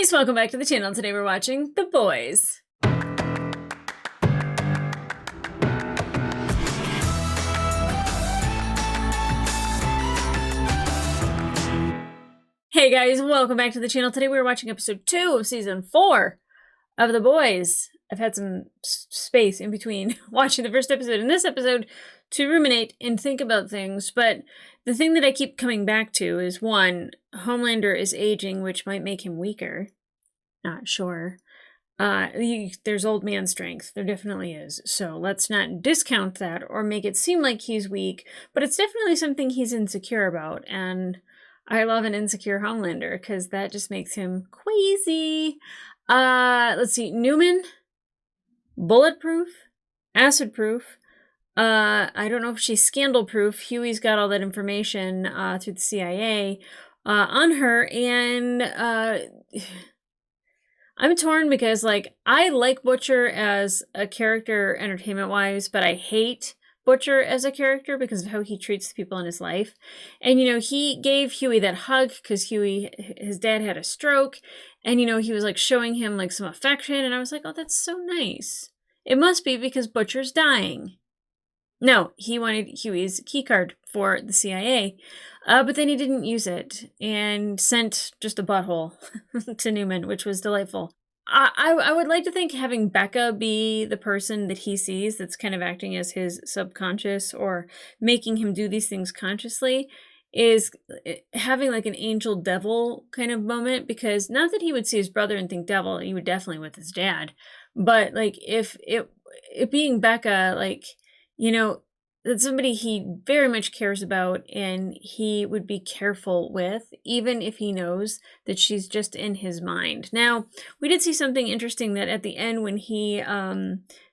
guys, welcome back to the channel. Today we're watching The Boys. Hey guys, welcome back to the channel. Today we're watching episode 2 of season 4 of The Boys. I've had some space in between watching the first episode and this episode to ruminate and think about things, but the thing that I keep coming back to is, one, Homelander is aging, which might make him weaker. Not sure. There's old man strength. There definitely is. So let's not discount that or make it seem like he's weak, but it's definitely something he's insecure about. And I love an insecure Homelander because that just makes him queasy. Let's see. Newman, bulletproof, acid proof. I don't know if she's scandal proof. Huey's got all that information through the CIA on her, and I'm torn because, like, I like Butcher as a character entertainment-wise, but I hate Butcher as a character because of how he treats the people in his life. And, you know, he gave Huey that hug because his dad had a stroke, and, you know, he was, like, showing him, like, some affection, and I was like, oh, that's so nice. It must be because Butcher's dying. No, he wanted Huey's keycard for the CIA, but then he didn't use it and sent just a butthole to Newman, which was delightful. I would like to think having Becca be the person that he sees that's kind of acting as his subconscious or making him do these things consciously is having like an angel devil kind of moment, because not that he would see his brother and think devil, he would definitely with his dad, but like if it being Becca, like, you know, that's somebody he very much cares about and he would be careful with, even if he knows that she's just in his mind. Now, we did see something interesting that at the end when he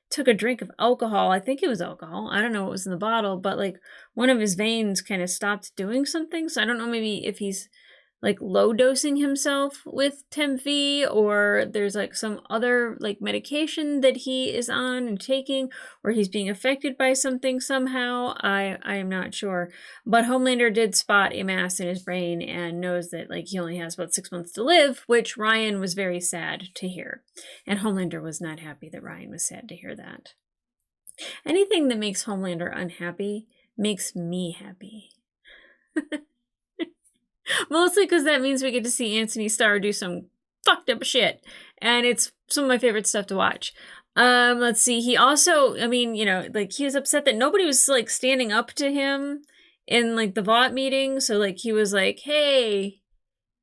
took a drink of alcohol, I think it was alcohol, I don't know what was in the bottle, but like one of his veins kind of stopped doing something. So I don't know, maybe if he's like low dosing himself with Temv, or there's like some other like medication that he is on and taking, or he's being affected by something somehow. I am not sure, but Homelander did spot a mass in his brain and knows that like he only has about 6 months to live, which Ryan was very sad to hear, and Homelander was not happy that Ryan was sad to hear that. Anything that makes Homelander unhappy makes me happy. Mostly because that means we get to see Anthony Starr do some fucked up shit. And it's some of my favorite stuff to watch. Let's see. He also, I mean, you know, like he was upset that nobody was like standing up to him in like the Vought meeting. So like he was like, hey,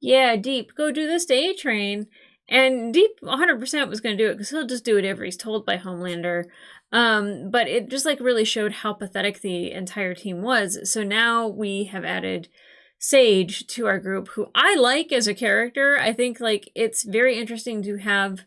yeah, Deep, go do this to A-Train. And Deep 100% was going to do it because he'll just do whatever he's told by Homelander. But it just like really showed how pathetic the entire team was. So now we have added Sage to our group, who I like as a character. I think like it's very interesting to have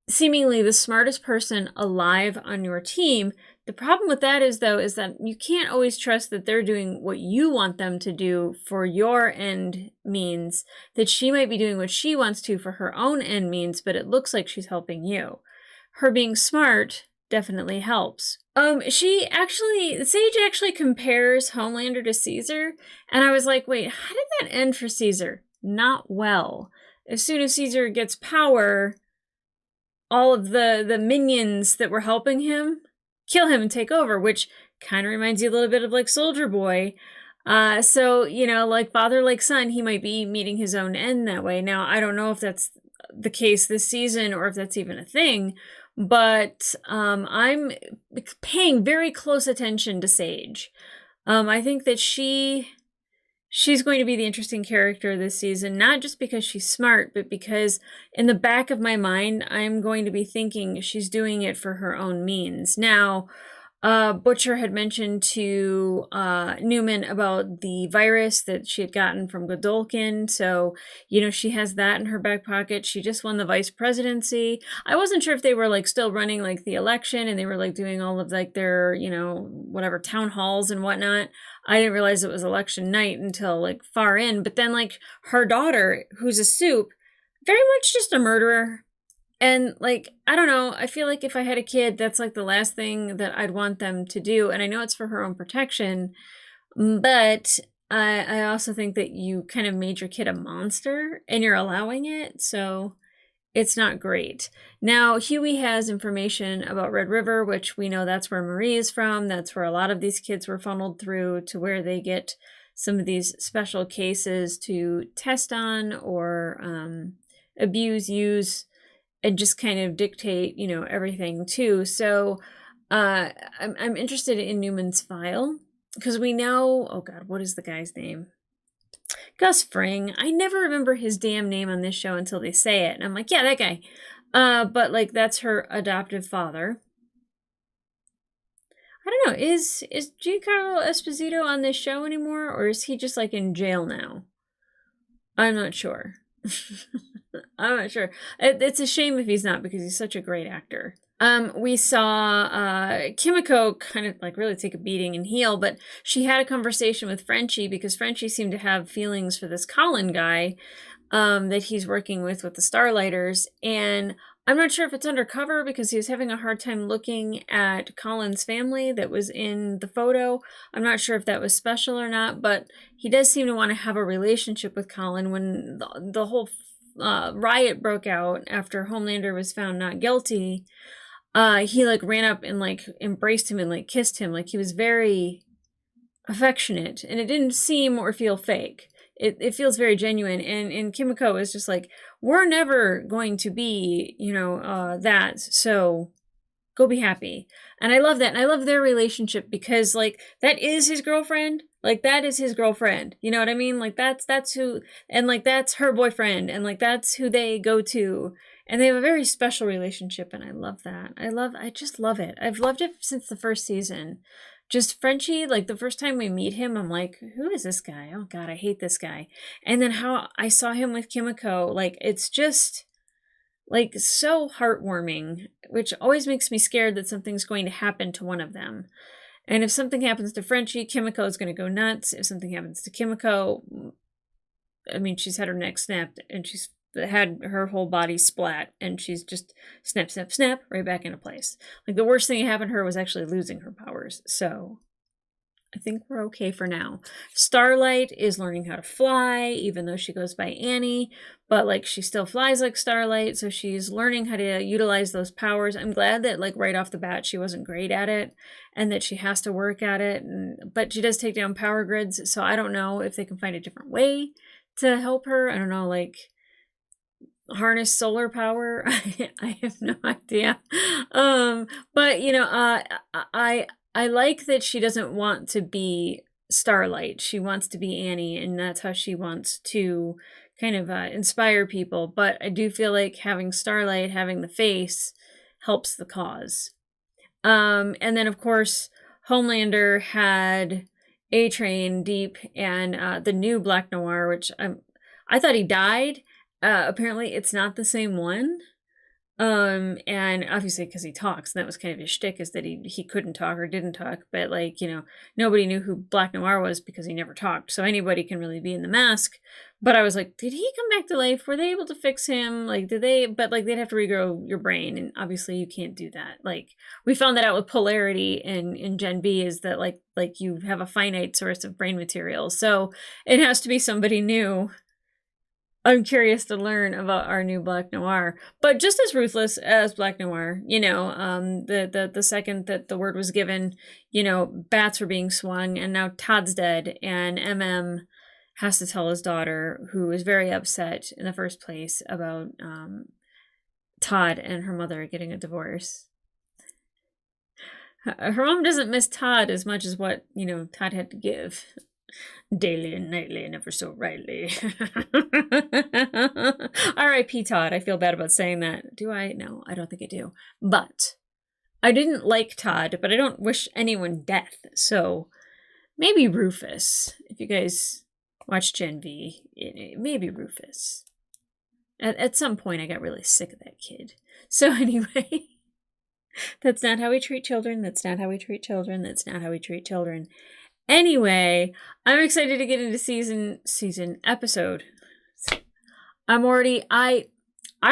seemingly the smartest person alive on your team. The problem with that is, though, is that you can't always trust that they're doing what you want them to do for your end means, that she might be doing what she wants to for her own end means, but it looks like she's helping you. Her being smart definitely helps. Sage actually compares Homelander to Caesar, and I was like, wait, how did that end for Caesar? Not well. As soon as Caesar gets power, all of the minions that were helping him kill him and take over, which kind of reminds you a little bit of like Soldier Boy. So, you know, like father, like son, he might be meeting his own end that way. Now, I don't know if that's the case this season or if that's even a thing, but I'm paying very close attention to Sage. I think that she's going to be the interesting character this season, not just because she's smart, but because in the back of my mind, I'm going to be thinking she's doing it for her own means. Now, Butcher had mentioned to Newman about the virus that she had gotten from Godolkin. So, you know, she has that in her back pocket. She just won the vice presidency. I wasn't sure if they were like still running like the election and they were like doing all of like their, you know, whatever town halls and whatnot. I didn't realize it was election night until like far in. But then like her daughter, who's a soup, very much just a murderer. And, like, I don't know, I feel like if I had a kid, that's, like, the last thing that I'd want them to do. And I know it's for her own protection, but I also think that you kind of made your kid a monster and you're allowing it, so it's not great. Now, Huey has information about Red River, which we know that's where Marie is from. That's where a lot of these kids were funneled through to where they get some of these special cases to test on or abuse, use, and just kind of dictate, everything too. So I'm interested in Newman's file because we know, oh God, what is the guy's name? Gus Fring. I never remember his damn name on this show until they say it. And I'm like, yeah, that guy. But like that's her adoptive father. I don't know. Is Giancarlo Esposito on this show anymore, or is he just like in jail now? I'm not sure. I'm not sure. It's a shame if he's not because he's such a great actor. We saw Kimiko kind of like really take a beating and heal, but she had a conversation with Frenchie because Frenchie seemed to have feelings for this Colin guy that he's working with the Starlighters. And I'm not sure if it's undercover because he was having a hard time looking at Colin's family that was in the photo. I'm not sure if that was special or not, but he does seem to want to have a relationship with Colin when the whole riot broke out after Homelander was found not guilty. He like ran up and like embraced him and like kissed him. Like he was very affectionate and it didn't seem or feel fake. It feels very genuine. And Kimiko is just like, we're never going to be, that. So go be happy. And I love that. And I love their relationship because like that is his girlfriend. Like that is his girlfriend. You know what I mean? Like that's who, and like that's her boyfriend. And like that's who they go to. And they have a very special relationship, and I love that. I just love it. I've loved it since the first season. Just Frenchie, like the first time we meet him, I'm like, who is this guy? Oh God, I hate this guy. And then how I saw him with Kimiko, like it's just like so heartwarming, which always makes me scared that something's going to happen to one of them. And if something happens to Frenchie, Kimiko is going to go nuts. If something happens to Kimiko, I mean, she's had her neck snapped and she's had her whole body splat and she's just snap, snap, snap right back into place. Like the worst thing that happened to her was actually losing her powers. So I think we're okay for now. Starlight is learning how to fly, even though she goes by Annie, but like she still flies like Starlight. So she's learning how to utilize those powers. I'm glad that like right off the bat, she wasn't great at it and that she has to work at it. But she does take down power grids. So I don't know if they can find a different way to help her. I don't know, like harness solar power. I have no idea. But I like that she doesn't want to be Starlight. She wants to be Annie, and that's how she wants to kind of inspire people. But I do feel like having Starlight, having the face, helps the cause. And then of course Homelander had A-Train, Deep, and the new Black Noir, which I thought he died. Apparently it's not the same one. And obviously because he talks, and that was kind of his shtick, is that he couldn't talk or didn't talk, but like, nobody knew who Black Noir was because he never talked. So anybody can really be in the mask. But I was like, did he come back to life? Were they able to fix him? Like, but like they'd have to regrow your brain. And obviously you can't do that. Like we found that out with polarity in Gen B, is that like you have a finite source of brain material. So it has to be somebody new. I'm curious to learn about our new Black Noir, but just as ruthless as Black Noir. The second that the word was given, bats were being swung, and now Todd's dead, and has to tell his daughter, who is very upset in the first place about Todd and her mother getting a divorce. Her mom doesn't miss Todd as much as what Todd had to give. Daily and nightly and ever so rightly. R.I.P. Todd. I feel bad about saying that. Do I? No, I don't think I do. But I didn't like Todd, but I don't wish anyone death. So maybe Rufus. If you guys watch Gen V, maybe Rufus. At some point, I got really sick of that kid. So anyway, that's not how we treat children. That's not how we treat children. That's not how we treat children. Anyway, I'm excited to get into season episode. I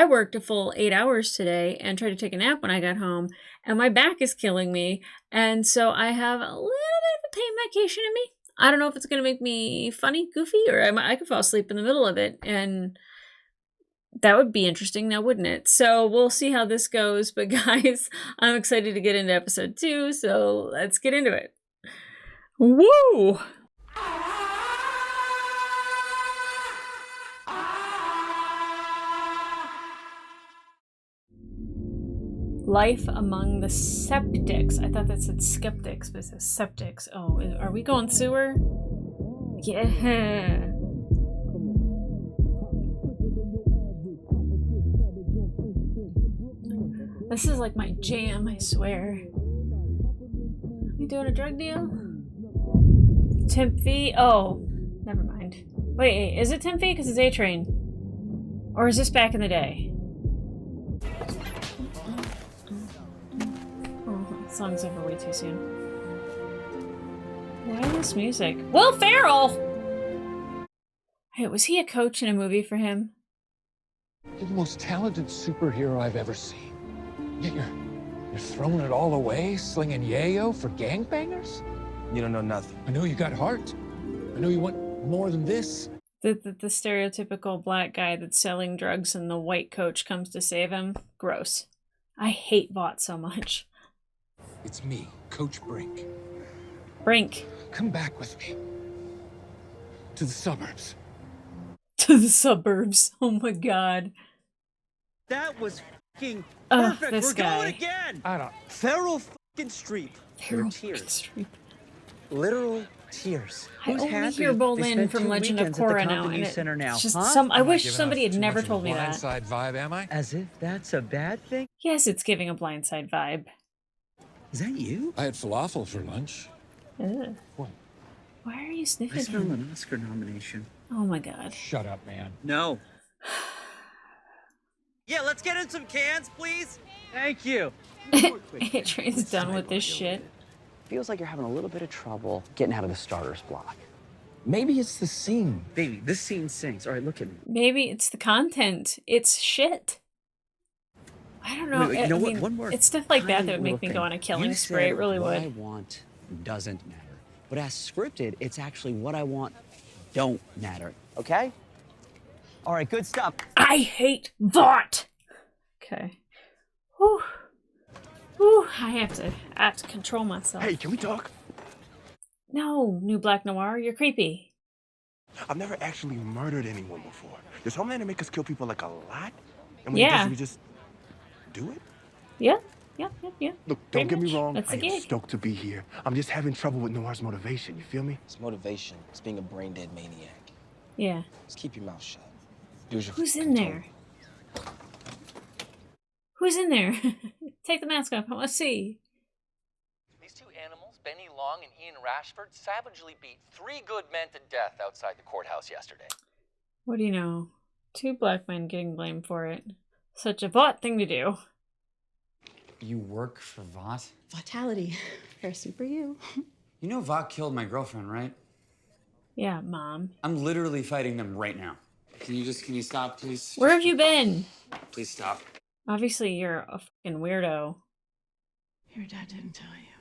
worked a full 8 hours today and tried to take a nap when I got home, and my back is killing me. And so I have a little bit of a pain medication in me. I don't know if it's going to make me funny, goofy, or I could fall asleep in the middle of it. And that would be interesting now, wouldn't it? So we'll see how this goes. But guys, I'm excited to get into episode 2. So let's get into it. Woo! Life among the Septics. I thought that said skeptics, but it says Septics. Oh, are we going sewer? Yeah. This is like my jam, I swear. We doing a drug deal? Temp fee? Oh, never mind. Wait, is it temp fee? Because it's A-Train. Or is this back in the day? Song's over way too soon. Why this music? Will Ferrell! Hey, was he a coach in a movie for him? You're the most talented superhero I've ever seen. Yet you're throwing it all away, slinging yayo for gangbangers? You don't know nothing. I know you got heart. I know you want more than this. The stereotypical black guy that's selling drugs and the white coach comes to save him. Gross. I hate Vought so much. It's me, Coach Brink. Brink. Come back with me. To the suburbs. To the suburbs. Oh my god. That was fucking perfect. This We're guy. going again. I don't... Feral fucking Streep. Feral Tears. Streep. Literal tears. I Who's only happy hear they Bolin spent from 2 Legend of weekends at the Korra now, and Convenience Center now, it's just huh? some. I Am wish giving somebody off had too never much of told a me that. blindside vibe, am I? As if that's a bad thing. Yes, it's giving a blindside vibe. Is that you? I had falafel for lunch. Ugh. What? Why are you I sniffing smell him? an Oscar nomination. Oh my god. Shut up, man. No. Yeah, let's get in some cans, please. Thank you. A-Train's done with this shit. Feels like you're having a little bit of trouble getting out of the starter's block. Maybe it's the scene. Baby, this scene sings. All right, look at me. Maybe it's the content. It's shit. I don't know. Wait, you know I what? mean, One more it's stuff like that tiny that would make little me go thing. on a killing You spree. It said really What I would. want doesn't matter. But as scripted, it's actually what I want don't matter. Okay? All right, good stuff. I hate Vought. Okay. Whew. Whew. I have to control myself. Hey, can we talk? No, new Black Noir, you're creepy. I've never actually murdered anyone before. Does Homelander make us kill people like a lot? And when Yeah. he does, we just do it? Yeah. Look, Pretty don't get me much. wrong. That's I the am gig. stoked to be here. I'm just having trouble with Noir's motivation. You feel me? His motivation is being a brain-dead maniac. Yeah. Just keep your mouth shut. Do as you're Who's in there? Who's in there? Take the mask off. I want to see. These 2 animals, Benny Long and Ian Rashford, savagely beat 3 good men to death outside the courthouse yesterday. What do you know? 2 black men getting blamed for it. Such a Vought thing to do. You work for Vought? Vitality. Fair super you. You know Vought killed my girlfriend, right? Yeah, Mom. I'm literally fighting them right now. Can you stop, please? Where have you been? Please stop. Obviously, you're a fucking weirdo. Your dad didn't tell you.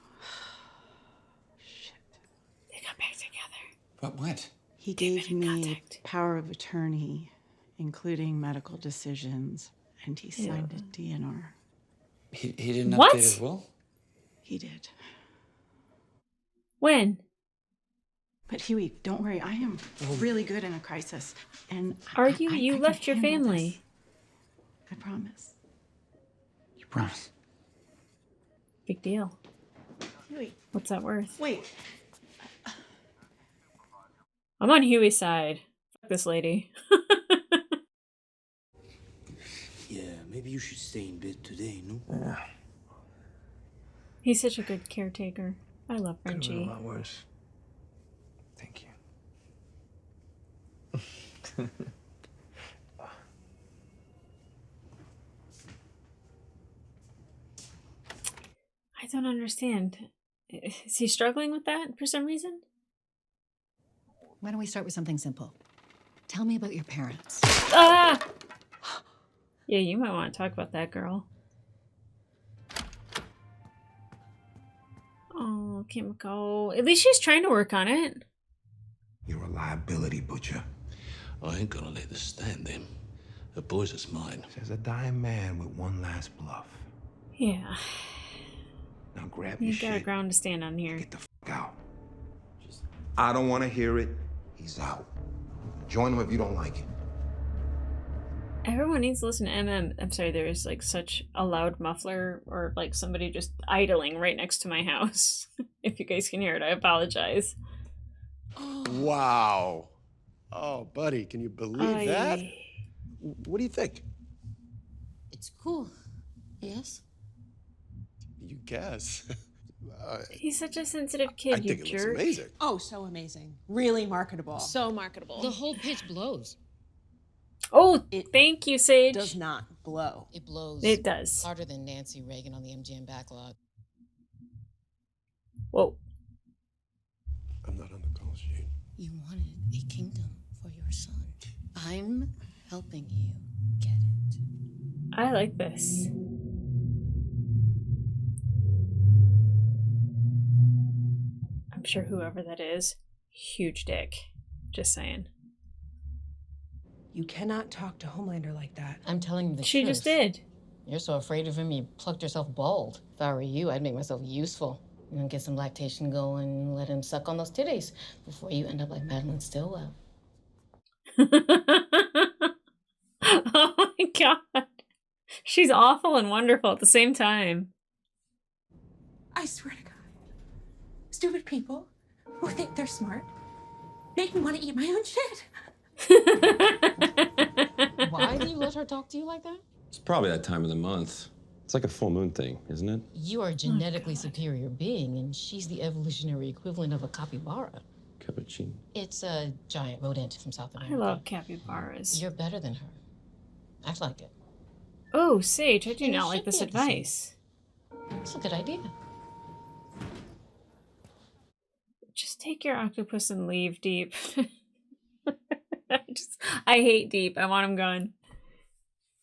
Shit. They got back together. But what? He gave been in me contact. power of attorney, including medical decisions, and he signed a DNR. He didn't What? update his will? He did. When? But Huey, don't worry. I am really good in a crisis. And Are you? I You can left your handle family. this. I promise. You promise? Big deal. Huey, What's that worth? wait. I'm on Huey's side. Fuck this lady. Yeah, maybe you should stay in bed today, no? Yeah. He's such a good caretaker. I love Frenchie. A lot worse. Thank you. I don't understand. Is he struggling with that for some reason? Why don't we start with something simple? Tell me about your parents. Ah! Yeah, you might want to talk about that, girl. Oh, Kimiko. At least she's trying to work on it. liability, Butcher. I ain't gonna let this stand them. The boys is mine. Says a dying man with one last bluff. Yeah. Now grab your You got a shit. ground to stand on here. Get the fuck out. I don't want to hear it. He's out. Join him if you don't like it. Everyone needs to listen to MM. I'm sorry, there is like such a loud muffler or like somebody just idling right next to my house. If you guys can hear it, I apologize. Wow. Oh, buddy, can you believe that? Aye. What do you think? It's cool. Yes? You guess. He's such a sensitive kid, I you think it looks jerk. amazing. Oh, so amazing. Really marketable. So marketable. The whole pitch blows. Oh, It thank you, Sage. does not blow. It blows. It does. Harder than Nancy Reagan on the MGM backlog. Whoa. I'm not on the call sheet. You wanted a kingdom for your son. I'm helping you get it. I like this. I'm sure whoever that is, huge dick. Just saying. You cannot talk to Homelander like that. I'm telling you the She truth. just did. You're so afraid of him, you plucked yourself bald. If I were you, I'd make myself useful. You know, get some lactation going, let him suck on those titties before you end up like Madeline Stillwell. Oh my god. She's awful and wonderful at the same time. I swear to God. Stupid people who think they're smart make me want to eat my own shit. Why do you let her talk to you like that? It's probably that time of the month. It's like a full moon thing, isn't it? You are a genetically superior being, and she's the evolutionary equivalent of a capybara. Cappuccino. It's a giant rodent from South I America. love capybaras. You're better than her. Act like it. Oh, Sage, I do You not should like this be at the same. advice. It's a good idea. Just take your octopus and leave, Deep. I hate Deep. I want him gone.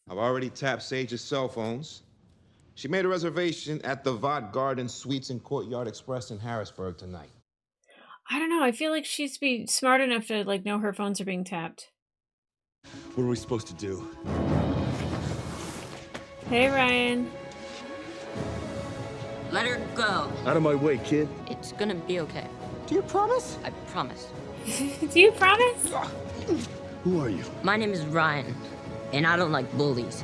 I've already tapped Sage's cell phones. She made a reservation at the Vought Garden Suites and Courtyard Express in Harrisburg tonight. I don't know. I feel like she'd be smart enough to like know her phones are being tapped. What are we supposed to do? Hey, Ryan. Let her go. Out of my way, kid. It's gonna be okay. Do you promise? I promise. Do you promise? Who are you? My name is Ryan, and I don't like bullies.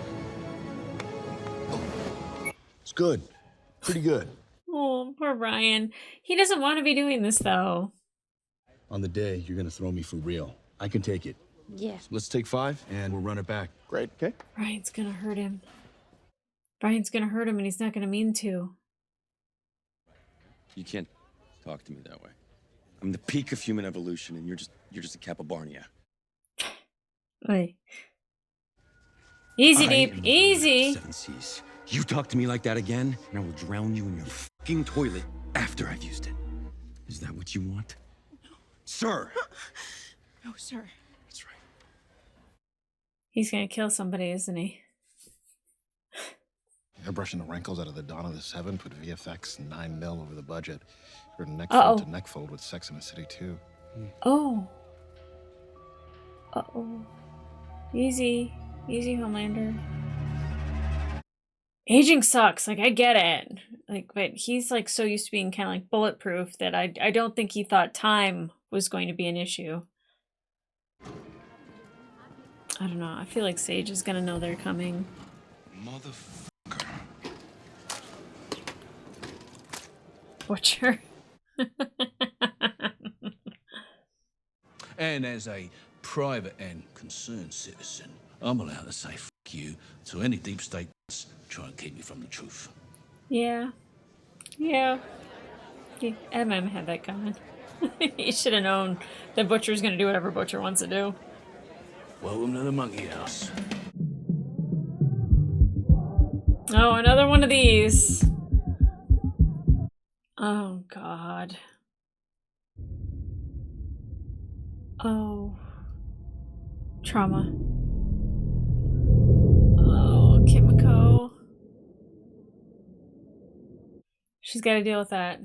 It's good. Pretty good. Oh, poor Ryan. He doesn't want to be doing this, though. On the day, you're gonna throw me for real. I can take it. Yeah. Let's take 5, and we'll run it back. Great, okay? Ryan's gonna hurt him. Brian's gonna hurt him, and he's not gonna mean to. You can't talk to me that way. I'm the peak of human evolution, and you're just a capybara. Wait. Easy, Deep. am Easy. 7 Seas. You talk to me like that again, and I will drown you in your fucking toilet after I've used it. Is that what you want? No. Sir! No, sir. That's right. He's gonna kill somebody, isn't he? Airbrushing the wrinkles out of the Dawn of the Seven, put VFX 9 mil over the budget. Heard neck Uh-oh. fold to neck fold with Sex in the City too. Oh. Uh-oh. Easy. Easy, Homelander. Aging sucks. Like, I get it. Like, but he's, like, so used to being kind of, like, bulletproof that I don't think he thought time was going to be an issue. I don't know. I feel like Sage is gonna know they're coming. Motherfucker. Butcher. And as a private and concerned citizen, I'm allowed to say fuck you to any deep state try and keep me from the truth. Yeah. Yeah. MM had that coming. He should have known that Butcher's gonna do whatever Butcher wants to do. Welcome to the monkey house. Oh, another one of these. Oh, God. Oh. Trauma. Oh, Kimiko. She's got to deal with that.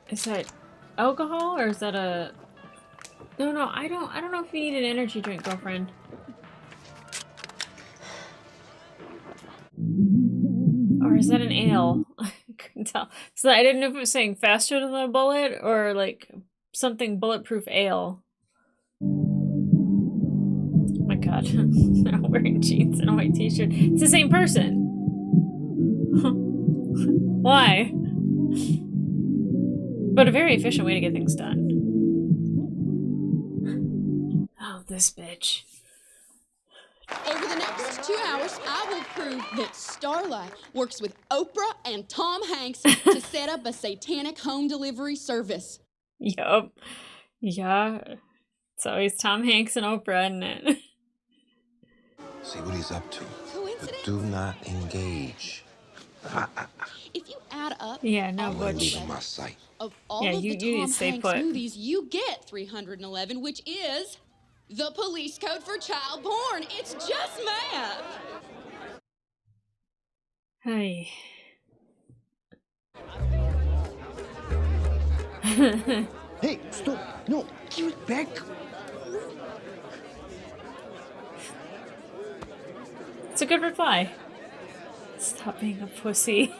Is that... alcohol, or is that a... No, I don't know if you need an energy drink, girlfriend. Or is that an ale? I couldn't tell. So I didn't know if it was saying faster than a bullet or like something bulletproof ale. Oh my god. They're wearing jeans and a white t-shirt. It's the same person. Why? But a very efficient way to get things done. Oh, this bitch. Over the next 2 hours, I will prove that Starlight works with Oprah and Tom Hanks to set up a satanic home delivery service. Yup. Yeah. It's always Tom Hanks and Oprah, isn't it? See what he's up to. Coincidence? But do not engage. If you add up Yeah, no, all Butch. of Leaving my sight. Of all Yeah, of you the need to Tom stay Hanks put. movies, you get 311, which is the police code for child porn. It's just math. Hey. Hey, stop. No, give it back. It's a good reply. Stop being a pussy.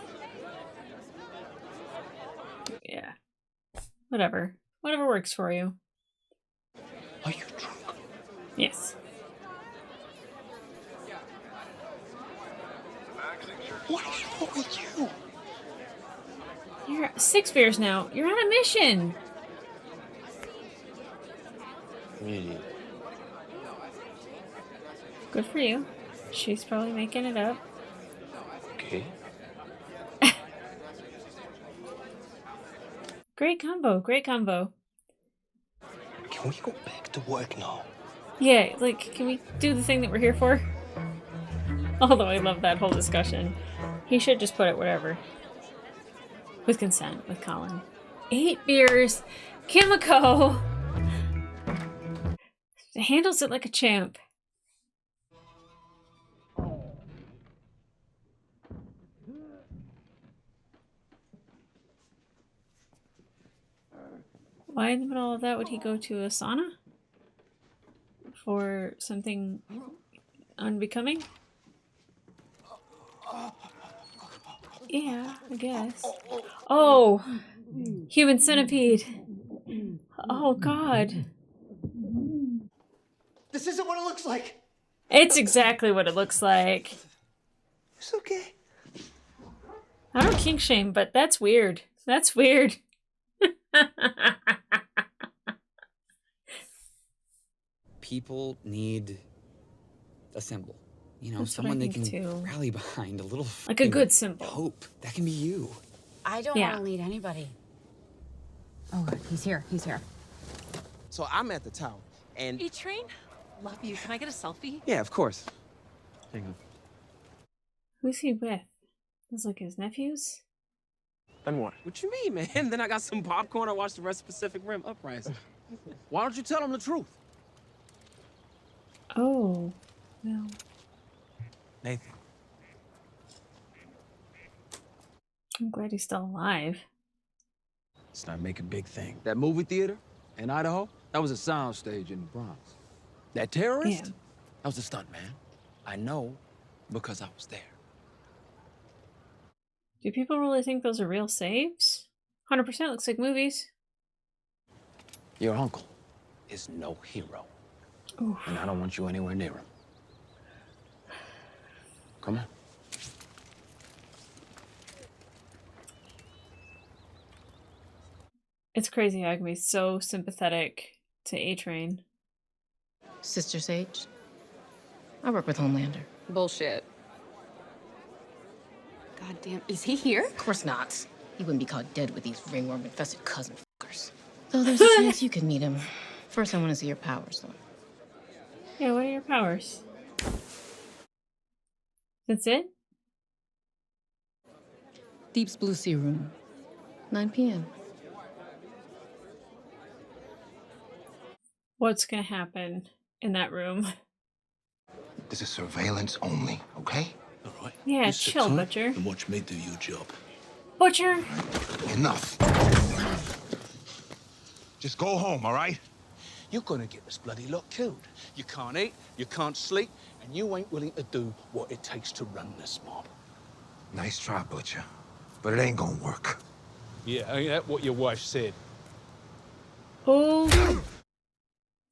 Yeah. Whatever. Whatever works for you. Are you drunk? Yes. What is wrong with you? You're 6 beers now. You're on a mission. Really? Good for you. She's probably making it up. Okay. Great combo. Great combo. Can we go back to work now? Yeah, like, can we do the thing that we're here for? Although I love that whole discussion. He should just put it whatever. With consent, with Colin. 8 beers. Kimiko handles it like a champ. Why in the middle of that would he go to a sauna? For something unbecoming? Yeah, I guess. Oh! Human centipede. Oh, God. This isn't what it looks like. It's exactly what it looks like. It's okay. I don't kink shame, but that's weird. That's weird. People need a symbol. You know, That's what I someone they think can too. rally behind, a little Like a fucking good symbol. hope. That can be you. I don't Yeah. want to lead anybody. Oh, God, he's here. He's here. So I'm at the tower, and E-Train? Love you. Can I get a selfie? yeah, of course. Hang on. Who's he with? Those like his nephews? And what? What you mean, man? Then I got some popcorn. I watched the rest of Pacific Rim Uprising. Why don't you tell him the truth? Oh, well. Nathan. I'm glad he's still alive. Let's not make a big thing. That movie theater in Idaho, that was a soundstage in the Bronx. That terrorist, Yeah. that was a stunt, man. I know because I was there. Do people really think those are real saves? 100% looks like movies. Your uncle is no hero. Oof. And I don't want you anywhere near him. Come on. It's crazy how I can be so sympathetic to A-Train. Sister Sage, I work with Homelander. Bullshit. God damn, is he here? Of course not. He wouldn't be caught dead with these ringworm-infested cousin fuckers. Though there's a chance you could meet him. First, I want to see your powers, though. Yeah, what are your powers? That's it? Deep's Blue Sea Room, 9 p.m. What's gonna happen in that room? This is surveillance only, okay? All right. Yeah, You sit chill, tight Butcher. And watch me do your job. Butcher! Enough. Just go home, all right? You're gonna get this bloody lot killed. You can't eat, you can't sleep, and you ain't willing to do what it takes to run this mob. Nice try, Butcher. But it ain't gonna work. Yeah, ain't that what your wife said? Oh.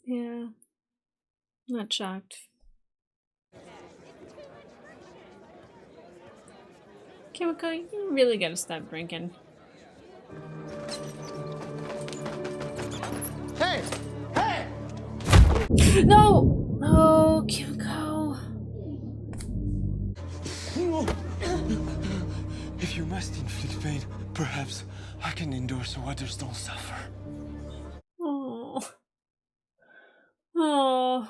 Yeah. Not shocked. Kimiko, you really gotta stop drinking. Hey! Hey! No! No, Kimiko. If you must inflict pain, perhaps I can endure so others don't suffer. Oh. Oh.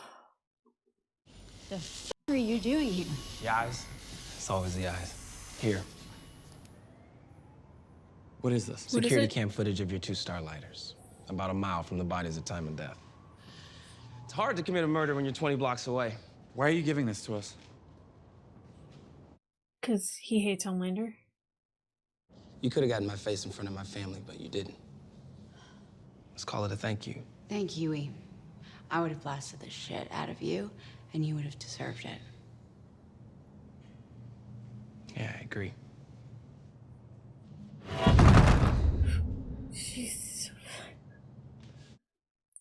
The f are you doing here? The eyes. It's always the eyes. Here. What is this? What is Security it? cam footage of your two starlighters. About a mile from the bodies at time of death. It's hard to commit a murder when you're 20 blocks away. Why are you giving this to us? Because he hates Homelander. You could have gotten my face in front of my family, but you didn't. Let's call it a thank you. Thank you, E. I would have blasted the shit out of you, and you would have deserved it. Yeah, I agree. Jeez.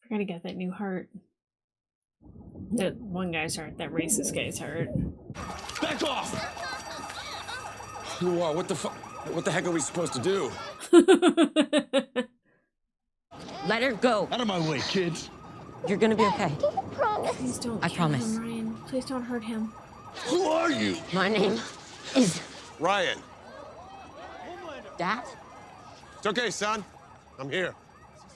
I gotta get that new heart. That one guy's heart, that racist guy's heart. Back off! You are. What the fuck? What the heck are we supposed to do? Let her go. Out of my way, kids. You're gonna be okay. Please don't I kill promise. him, Ryan. Please don't hurt him. Who are you? My name is Ryan. Dad. It's okay, son. I'm here.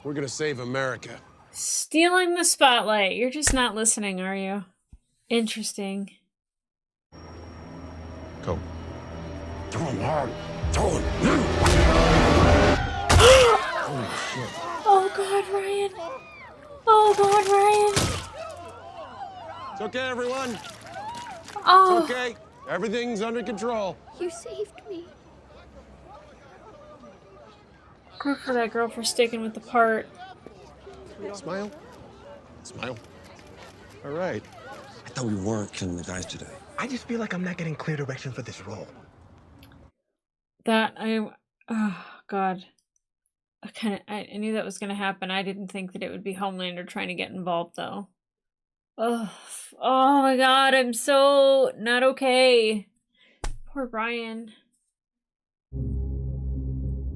We're gonna save America. Stealing the spotlight. You're just not listening, are you? Interesting. Go. Throw him hard. Throw him. Holy shit. Oh God, Ryan. Oh God, Ryan. It's okay, everyone. Oh. It's okay. Everything's under control. You saved me. Good for that girl for sticking with the part. Smile. Smile. All right. I thought we weren't killing the guys today. I just feel like I'm not getting clear direction for this role. That oh God. I knew that was gonna happen. I didn't think that it would be Homelander trying to get involved though. Oh my God, I'm so not okay. Poor Brian.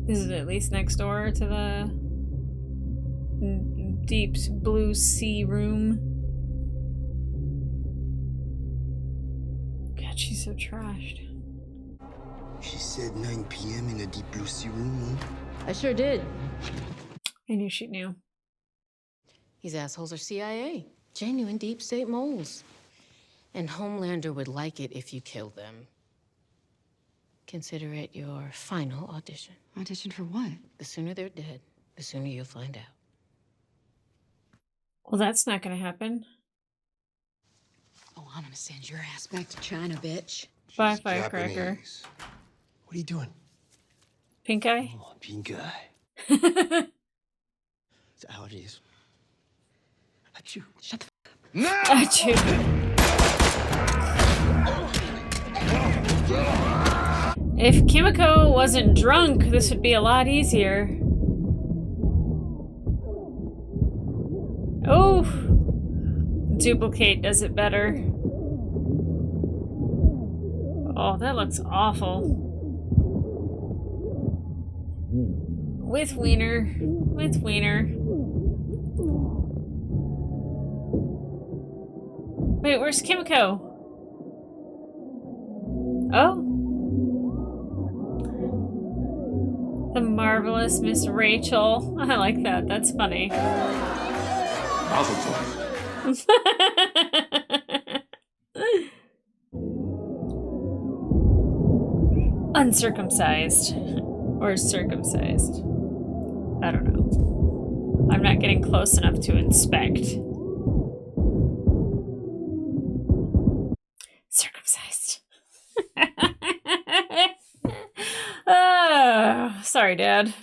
Is it at least next door to the deep blue sea room? God, she's so trashed. She said 9 p.m. in the deep blue sea room, huh? I sure did. I knew she knew. These assholes are CIA. Genuine deep state moles. And Homelander would like it if you killed them. Consider it your final audition. Audition for what? The sooner they're dead, the sooner you'll find out. Well, that's not gonna happen. Oh, I'm gonna send your ass back to China, bitch. Bye, firecracker. What are you doing? Pink eye? Oh, pink eye. It's allergies. Achoo. Shut the f No! Achoo. If Kimiko wasn't drunk, this would be a lot easier. Oh, duplicate does it better. Oh, that looks awful. With wiener. With wiener. Wait, where's Kimiko? Oh. The marvelous Miss Rachel. I like that. That's funny. Uncircumcised. Or circumcised. I don't know. I'm not getting close enough to inspect. Circumcised. Oh, sorry, Dad.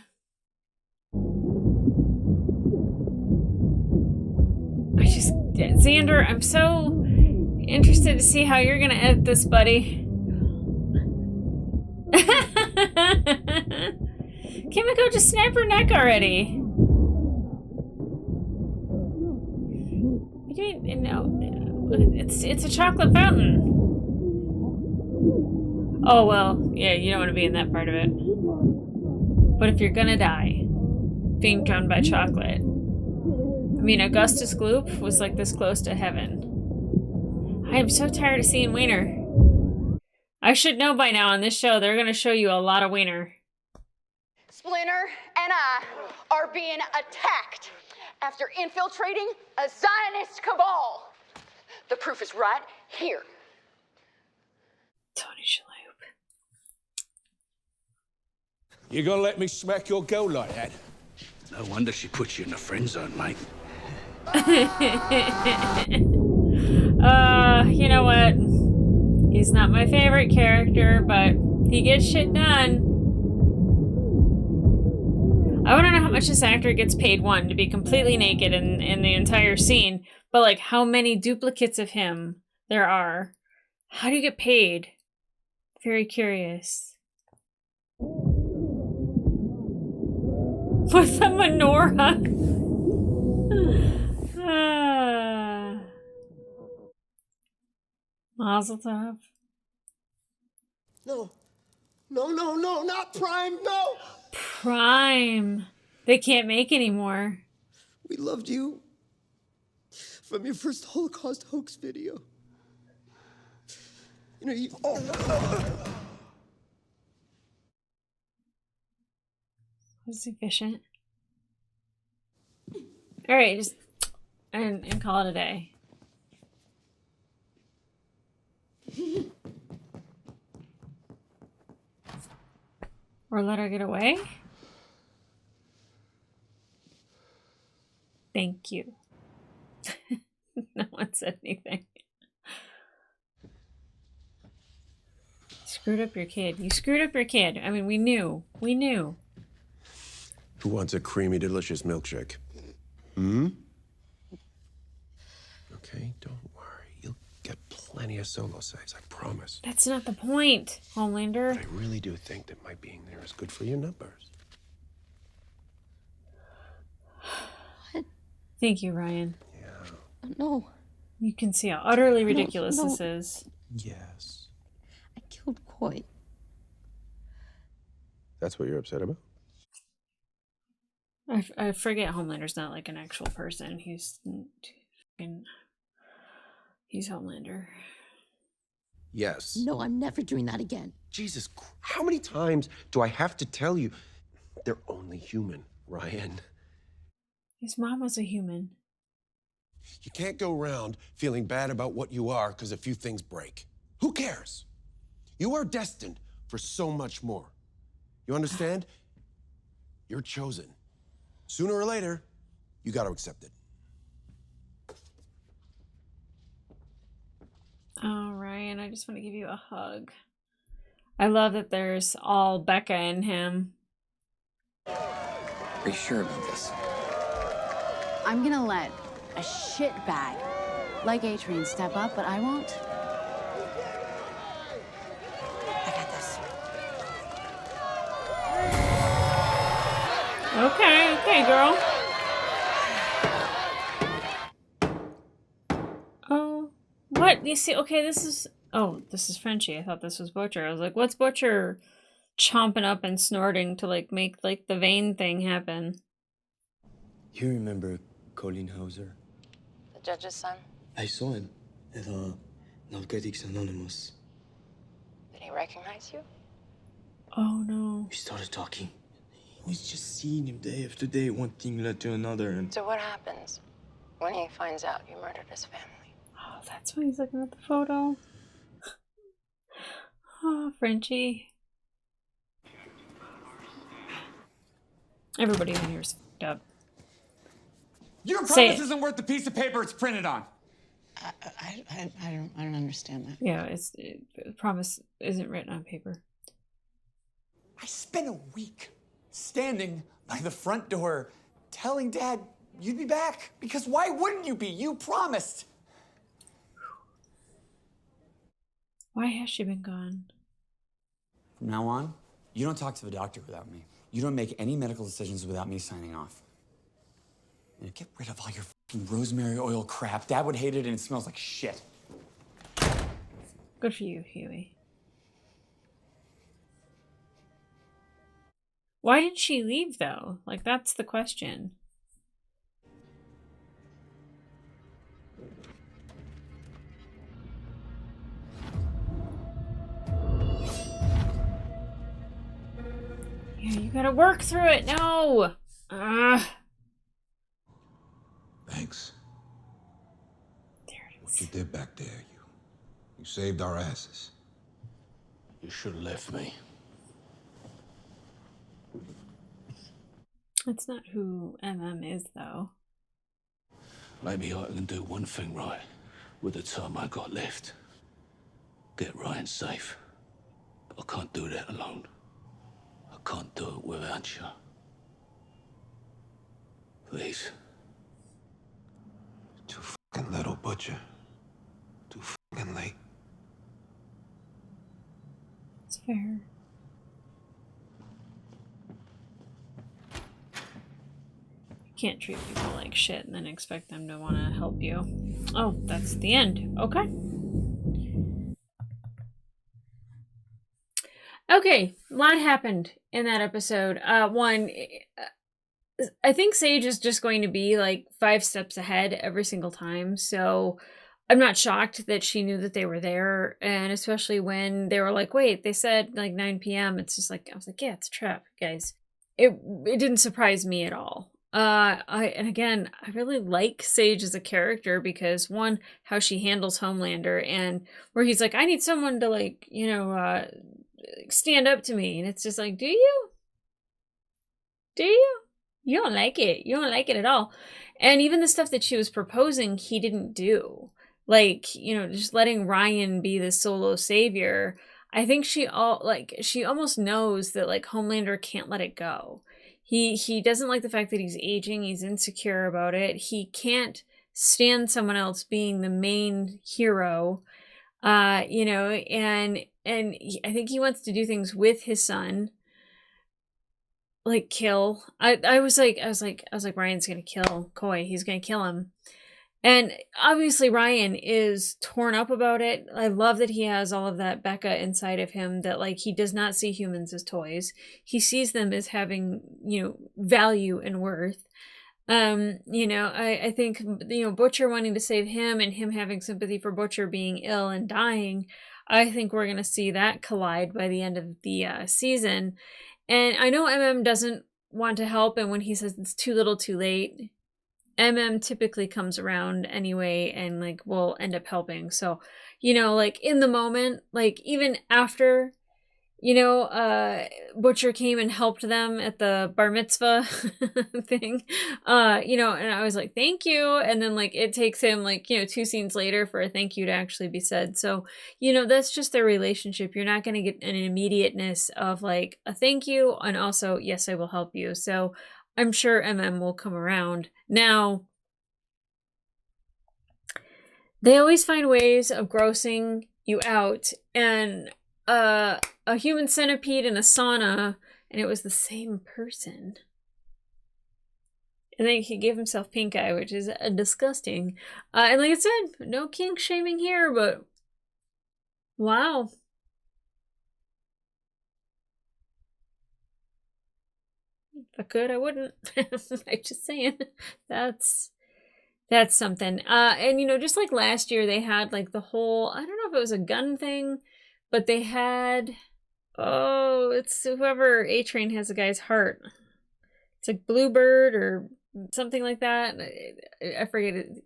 Xander, I'm so interested to see how you're gonna edit this, buddy. Kimiko, just snap her neck already. What do you mean? No, it's a chocolate fountain. Oh well, yeah, you don't want to be in that part of it. But if you're gonna die, being drowned by chocolate. I mean, Augustus Gloop was like this close to heaven. I am so tired of seeing Wiener. I should know by now on this show, they're gonna show you a lot of Wiener. Splinter and I are being attacked after infiltrating a Zionist cabal. The proof is right here. Tony Shalhoub. You gonna let me smack your girl like that? No wonder she put you in the friend zone, mate. You know what? He's not my favorite character, but he gets shit done. I want to know how much this actor gets paid, one, to be completely naked in the entire scene, but like how many duplicates of him there are. How do you get paid? Very curious. With a menorah. Mazel tov. No. No, no, no, not Prime, no! Prime. They can't make anymore. We loved you from your first Holocaust hoax video. You know, you... Was efficient. Alright, just and call it a day. Or let her get away? Thank you. No one said anything. Screwed up your kid. You screwed up your kid. I mean, we knew. We knew. Who wants a creamy, delicious milkshake? Hmm? Okay, don't worry. You'll get plenty of solo saves, I promise. That's not the point, Homelander. But I really do think that my being there is good for your numbers. Thank you, Ryan. Yeah. No. You can see how utterly ridiculous no. this is. Yes. I killed Coy. That's what you're upset about? I forget Homelander's not like an actual person. He's Homelander. Yes. No, I'm never doing that again. Jesus, how many times do I have to tell you? They're only human, Ryan. His mom was a human. You can't go around feeling bad about what you are because a few things break. Who cares? You are destined for so much more. You understand? You're chosen. Sooner or later, you got to accept it. Oh, Ryan, I just want to give you a hug. I love that there's all Becca in him. Are you sure about this? I'm gonna let a shitbag like A-Train step up, but I won't. I got this. Okay, girl. Oh, what? You see, okay, this is Frenchie. I thought this was Butcher. I was like, what's Butcher chomping up and snorting to like make like the vein thing happen? You remember Colin Hauser? The judge's son? I saw him at Narcotics Anonymous. Did he recognize you? Oh no. We started talking. He was just seeing him day after day, one thing led to another, and... So what happens when he finds out you murdered his family? Oh, that's why he's looking at the photo. Oh, Frenchie. Everybody in here is fucked up. Your Say promise it. isn't worth the piece of paper it's printed on. I don't understand that. Yeah, the promise isn't written on paper. I spent a week standing by the front door telling Dad you'd be back. Because why wouldn't you be? You promised. Why has she been gone? From now on, you don't talk to the doctor without me. You don't make any medical decisions without me signing off. And get rid of all your fucking rosemary oil crap. Dad would hate it and it smells like shit. Good for you, Huey. Why did she leave, though? Like, that's the question. Yeah, you gotta work through it. No! Thanks. What you did back there, you saved our asses. You should have left me. That's not who is, though. Maybe I can do one thing right with the time I got left. Get Ryan safe. But I can't do that alone. I can't do it without you. Please. Too fucking little, Butcher. Too fucking late. It's fair. You can't treat people like shit and then expect them to want to help you. Oh, that's the end. Okay. Okay, a lot happened in that episode. One, I think Sage is just going to be like 5 steps ahead every single time. So I'm not shocked that she knew that they were there. And especially when they were like, wait, they said like 9 p.m. It's just like, I was like, yeah, it's a trap, guys. It didn't surprise me at all. And again, I really like Sage as a character because one, how she handles Homelander and where he's like, I need someone to like, stand up to me. And it's just like, do you? Do you? You don't like it. You don't like it at all. And even the stuff that she was proposing, he didn't do. Like, just letting Ryan be the solo savior. I think she almost knows that like Homelander can't let it go. He doesn't like the fact that he's aging. He's insecure about it. He can't stand someone else being the main hero. And I think he wants to do things with his son. Like kill. I was like Ryan's gonna kill Coy. He's gonna kill him. And obviously Ryan is torn up about it. I love that he has all of that Becca inside of him that like he does not see humans as toys. He sees them as having, value and worth. I think, Butcher wanting to save him and him having sympathy for Butcher being ill and dying, I think we're going to see that collide by the end of the season. And I know doesn't want to help, and when he says it's too little too late, typically comes around anyway and like will end up helping. So, like in the moment, like even after Butcher came and helped them at the bar mitzvah thing, and I was like, thank you. And then like, it takes him like, 2 scenes later for a thank you to actually be said. So, that's just their relationship. You're not going to get an immediateness of like a thank you. And also, yes, I will help you. So I'm sure will come around. Now, they always find ways of grossing you out, and a human centipede in a sauna, and it was the same person. And then he gave himself pink eye, which is disgusting. And like I said, no kink shaming here, but wow. If I could, I wouldn't. I'm just saying. That's something. And just like last year, they had like the whole, I don't know if it was a gun thing, but they had, it's whoever A-Train has a guy's heart. It's like Bluebird or something like that. I forget it.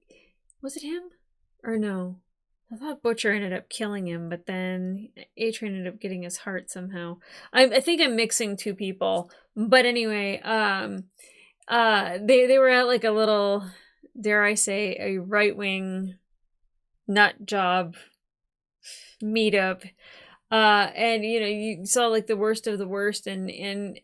Was it him? Or no? I thought Butcher ended up killing him, but then A-Train ended up getting his heart somehow. I think I'm mixing 2 people. But anyway, they were at like a little, dare I say, a right-wing nut job meetup. And you saw like the worst of the worst, and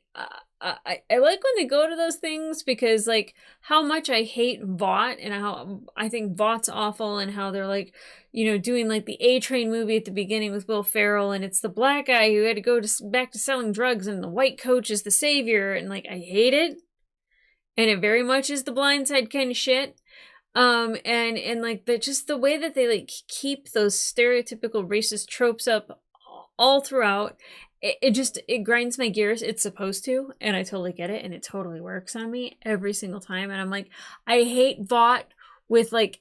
I like when they go to those things because like how much I hate Vought and how I think Vaught's awful and how they're like, you know, doing like the A-Train movie at the beginning with Will Ferrell and it's the black guy who had to go back to selling drugs and the white coach is the savior and like I hate it. And it very much is the Blind Side kind of shit. And like the way that they like keep those stereotypical racist tropes up all throughout, it grinds my gears. It's supposed to, and I totally get it, and it totally works on me every single time. And I'm like, I hate Vought with like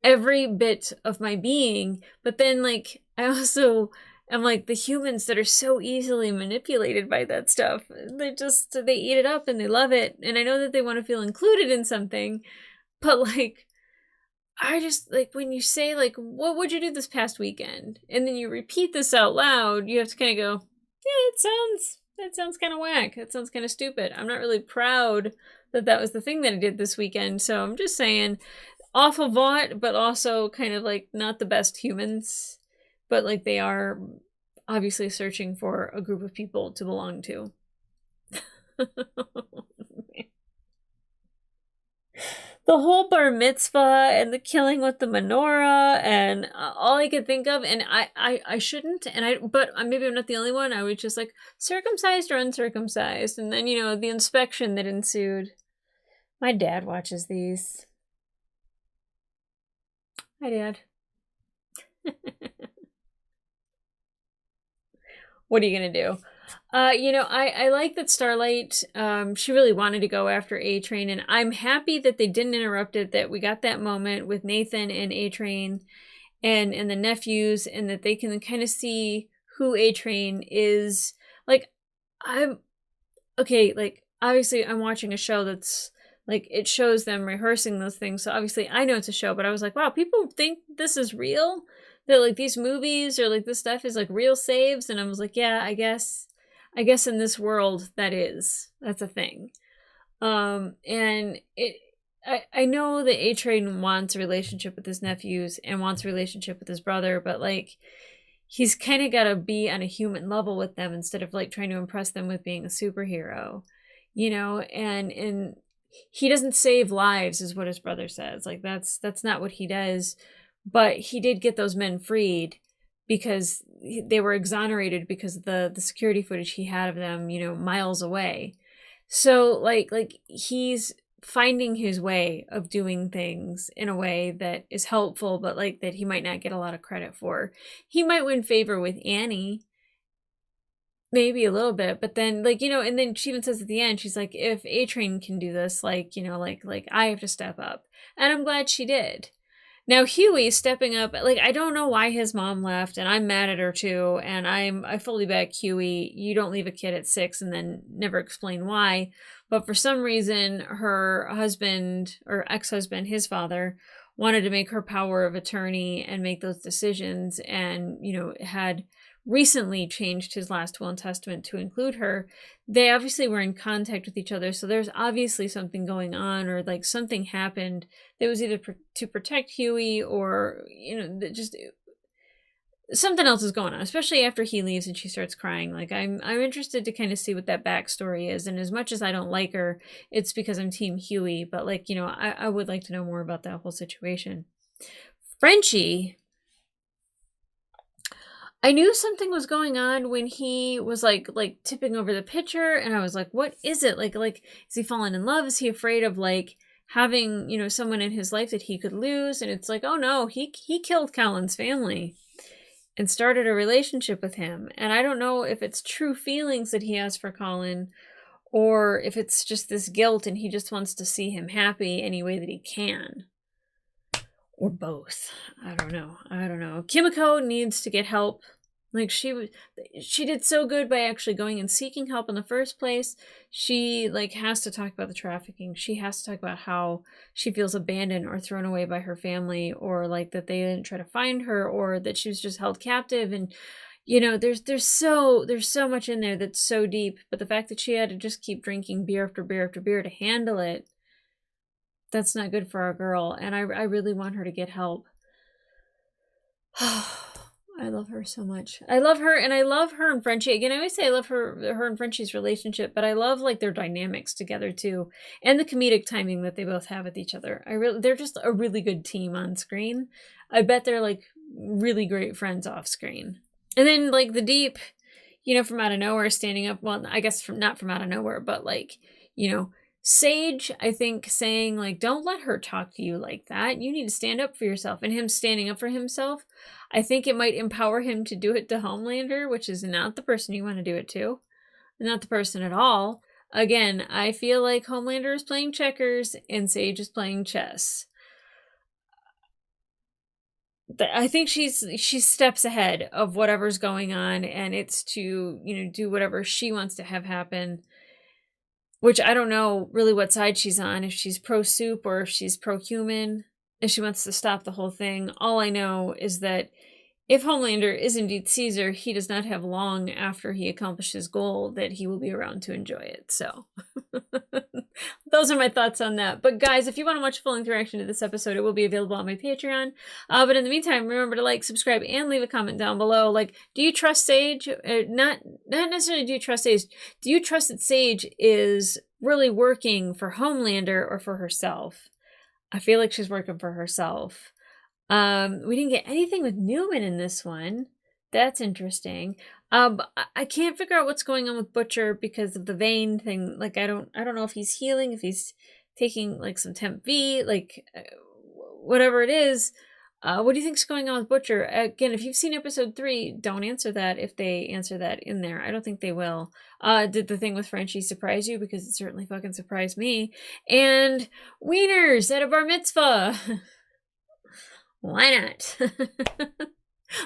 every bit of my being, but then like I also am like the humans that are so easily manipulated by that stuff. They eat it up and they love it, and I know that they want to feel included in something, but like I just like when you say like, what would you do this past weekend? And then you repeat this out loud, you have to kind of go, yeah, that sounds kind of whack. That sounds kind of stupid. I'm not really proud that that was the thing that I did this weekend. So I'm just saying, awful Vought, but also kind of like not the best humans, but like they are obviously searching for a group of people to belong to. The whole bar mitzvah and the killing with the menorah and all I could think of, and I shouldn't, but maybe I'm not the only one. I was just like circumcised or uncircumcised, and then you know the inspection that ensued. My dad watches these. Hi, Dad. What are you gonna do? You know, I like that Starlight, she really wanted to go after A-Train, and I'm happy that they didn't interrupt it, that we got that moment with Nathan and A-Train and the nephews, and that they can kind of see who A-Train is. Like, like, obviously I'm watching a show that's, like, it shows them rehearsing those things, so obviously I know it's a show, but I was like, wow, people think this is real? That, like, these movies or, like, this stuff is, like, real saves? And I was like, yeah, I guess in this world that's a thing. And I know that A-Train wants a relationship with his nephews and wants a relationship with his brother, but like he's kind of got to be on a human level with them instead of like trying to impress them with being a superhero, you know. And he doesn't save lives is what his brother says. Like that's not what he does, but he did get those men freed because they were exonerated because of the security footage he had of them, you know, miles away. So like he's finding his way of doing things in a way that is helpful, but like that he might not get a lot of credit for. He might win favor with Annie, maybe a little bit, but then like, you know, and then she even says at the end, she's like, if A-Train can do this, like, you know, like I have to step up. And I'm glad she did. Now Huey stepping up, like I don't know why his mom left, and I'm mad at her too, and I fully back Huey. You don't leave a kid at 6 and then never explain why. But for some reason, her husband or ex-husband, his father, wanted to make her power of attorney and make those decisions, and you know had recently changed his last will and testament to include her. They obviously were in contact with each other, so there's obviously something going on, or like something happened that was either to protect Huey or, you know, just something else is going on, especially after he leaves and she starts crying. Like I'm interested to kind of see what that backstory is, and as much as I don't like her, it's because I'm team Huey, but like, you know, I would like to know more about that whole situation. Frenchie, I knew something was going on when he was like tipping over the pitcher, and I was like, what is it? Like is he falling in love? Is he afraid of like having, you know, someone in his life that he could lose? And it's like, oh no, he killed Colin's family and started a relationship with him. And I don't know if it's true feelings that he has for Colin or if it's just this guilt and he just wants to see him happy any way that he can. Or both. I don't know. Kimiko needs to get help. Like she did so good by actually going and seeking help in the first place. She like has to talk about the trafficking. She has to talk about how she feels abandoned or thrown away by her family, or like that they didn't try to find her, or that she was just held captive. And you know, there's so much in there that's so deep. But the fact that she had to just keep drinking beer after beer after beer to handle it, that's not good for our girl, and I really want her to get help. I love her so much. I love her, and I love her and Frenchie. Again, I always say I love her and Frenchie's relationship, but I love like their dynamics together too, and the comedic timing that they both have with each other. They're just a really good team on screen. I bet they're like really great friends off screen. And then like the Deep, from out of nowhere standing up. Well, I guess not from out of nowhere, but like, Sage, I think, saying like, don't let her talk to you like that. You need to stand up for yourself. And him standing up for himself, I think it might empower him to do it to Homelander, which is not the person you want to do it to. Not the person at all. Again, I feel like Homelander is playing checkers and Sage is playing chess. I think she's steps ahead of whatever's going on, and it's to, do whatever she wants to have happen. Which I don't know really what side she's on, if she's pro-soup or if she's pro-human, if she wants to stop the whole thing. All I know is that if Homelander is indeed Caesar, he does not have long after he accomplishes his goal that he will be around to enjoy it. So those are my thoughts on that. But guys, if you want to watch full interaction to this episode, it will be available on my Patreon. But in the meantime, remember to like, subscribe, and leave a comment down below. Like, do you trust Sage? Not necessarily do you trust Sage. Do you trust that Sage is really working for Homelander or for herself? I feel like she's working for herself. We didn't get anything with Newman in this one. That's interesting. But I can't figure out what's going on with Butcher because of the vein thing. Like, I don't know if he's healing, if he's taking like some Temp V, like whatever it is. What do you think's going on with Butcher? Again, if you've seen episode 3, don't answer that if they answer that in there. I don't think they will. Did the thing with Frenchie surprise you? Because it certainly fucking surprised me. And wieners at a bar mitzvah. Why not?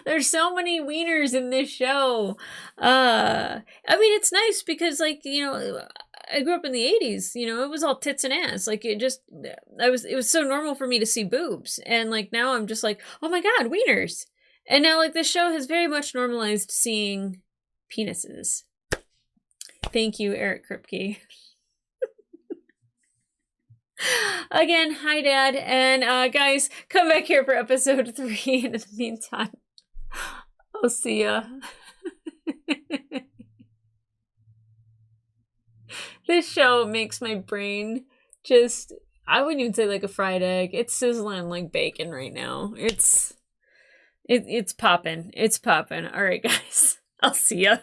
There's so many wieners in this show. I mean, it's nice because, like, I grew up in the 80s, it was all tits and ass. Like, it was so normal for me to see boobs. And, like, now I'm just like, oh my God, wieners. And now, like, this show has very much normalized seeing penises. Thank you, Eric Kripke. Again, hi Dad, and guys, come back here for episode 3, and in the meantime, I'll see ya. This show makes my brain just, I wouldn't even say like a fried egg, it's sizzling like bacon right now. It's popping, alright guys, I'll see ya.